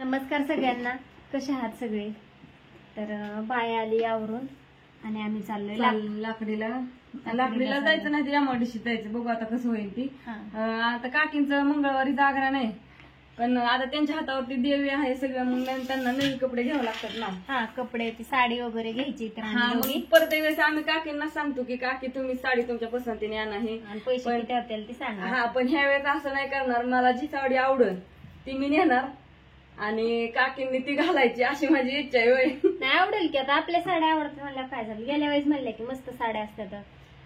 नमस्कार सगळ्यांना, कसे आहात सगळे? तर बाय आली आवरून आणि आम्ही चाललोय लाकडीला जायचं नाही ते एमआयडीसी जायचं. बघू आता कसं होईल ती. आता काकींचं मंगळवारी जागरण नाही, पण आता त्यांच्या हातावरती देवी आहे सगळं, मग त्यांना नवीन कपडे घ्यावे लागतात ना. हा, कपडे ती साडी वगैरे घ्यायची. तर मग परत वेळेस आम्ही काकींना सांगतो की काकी तुम्ही साडी तुमच्या पसंतीने आणा हे, आणि पैसे किती होतील ते सांगा. हा, पण ह्या वेळेस असं नाही करणार. मला जी साडी आवडेल ती मी नेणार आणि काकींनी ती घालायची अशी माझी इच्छा आहे. नाही आवडेल की, आता आपल्या साड्या आवडतात म्हणल्या काय झालं. गेल्या वेळेस म्हणले की मस्त साड्या असतात,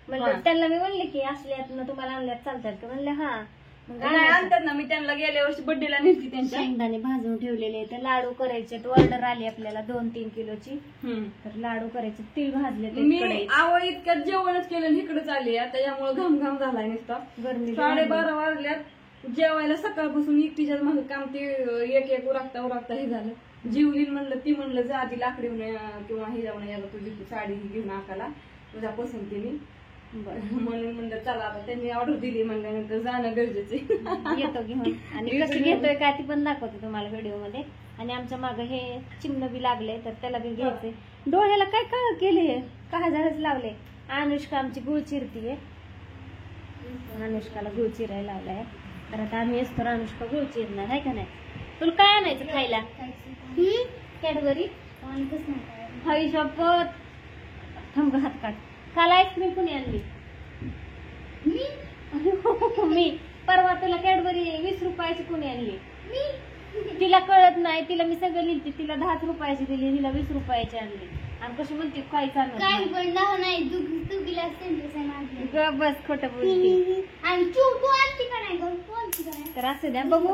म्हणलं त्यांना मी म्हणले की असल्यात तुम्हाला आणल्यात चालतात का, म्हणले हा. मग आणतात ना, मी त्यांना गेल्या वर्षी बर्थडेला नेली त्यांच्या. शेंगदाणे भाजून ठेवलेले, तर लाडू करायचे. ऑर्डर आली आपल्याला 2-3 किलोची. तर लाडू करायचे, तीळ भाजले. मी आवड इतक्यात जेवणच केलं इकडेच आली, त्याच्यामुळे घाम घाम झालाय नुसता. गरमी 12:30 वाजल्यात. जेवायला सकाळपासून एकटीच्याच माझं काम ते एक उरकता हे झालं. जीवलीन म्हणलं, ती म्हणलं जा आधी लाकडी किंवा हे जाऊन याला तुझी साडी घेऊन आकाला तुझ्या पसंतीने. म्हणून म्हणलं चला, आता त्यांनी ऑर्डर दिली म्हणल्यानंतर जाणं गरजेचे. येतो घेऊन, आणि कसं घेतोय काय ती पण दाखवते तुम्हाला व्हिडिओ मध्ये. आणि आमच्या मागे हे चिन्ह बी लागले, तर त्याला बी घ्यायचंय. डोळ्याला काय काय केले, काय झाडच लावले. अनुष्का आमची गुळ चिरतीये, अनुष्काला गुळ चिरायला लावलाय. तर आता आम्ही असतो अनुष्का गुळ चिरणार आहे का नाही. तुला काय आणायचं खायला? कॅडबरी हवी शपथ. थांब हात काढ. काल आईस्क्रीम कुणी आणली? मी. परवा तुला कॅडबरी 20 रुपयाची कुणी आणली? तिला कळत नाही, तिला मी सगळं लिहिते. तिला 10 रुपयाची दिली, तिला 20 रुपयाची आणली. आणि कशी म्हणते काय चालू बस खोटं बोलते. तर असं द्या, बघू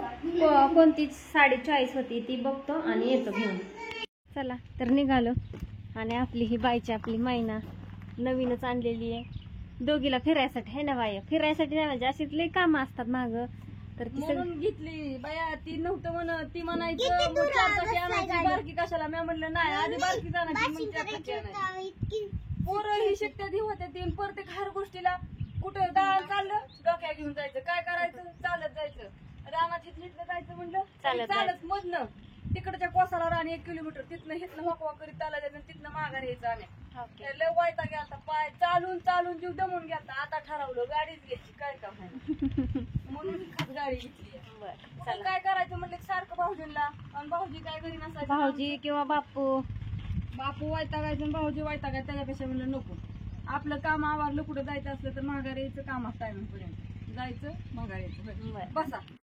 कोणती साडी चॉईस होती ती बघतो आणि येतो घेऊन. चला तर निघालो. आणि आपली ही बाईची आपली मैना नवीनच आणलेली आहे दोघीला फिरायसाठी. है ना बाई, फिरायसाठी नाही म्हणजे अशीच लई कामं असतात माग. तर ती म्हणून घेतली बाया. ती नव्हतं म्हणत, ती म्हणायचं बारकी कशाला. मी म्हणलं नाही, आधी बारकी जाण्याची. पोरं ही शक्यता होत्या ती. प्रत्येक हर गोष्टीला कुठं दाळ चाललं डोक्या घेऊन जायचं, काय करायचं चालत जायचं. रानात इथलं जायचं म्हणलं चालत मधनं तिकडच्या कोसाला रान 1 किलोमीटर, तिथनं हिथनं वाकवा करीत चालायचं, तिथनं माघार यायचं. आम्ही लय वायता गेलता, पाय चालून चालून जीव दमून गेलता. आता ठरवलं गाडीच घ्यायची, काय काम आहे म्हणून गाडी घेतली. काय करायचं म्हणलं सारखं भाऊजींना, आणि भाऊजी काय घरी नसायचं. भाऊजी किंवा बापू वैतागायचं, भाऊजी वैतागायचं. त्याच्यापेक्षा म्हणलं नको, आपलं काम आवरलं कुठं जायचं असलं तर माघार यायचं. कामात टायमिंग पर्यंत जायचं, माघार यायचं. बसा.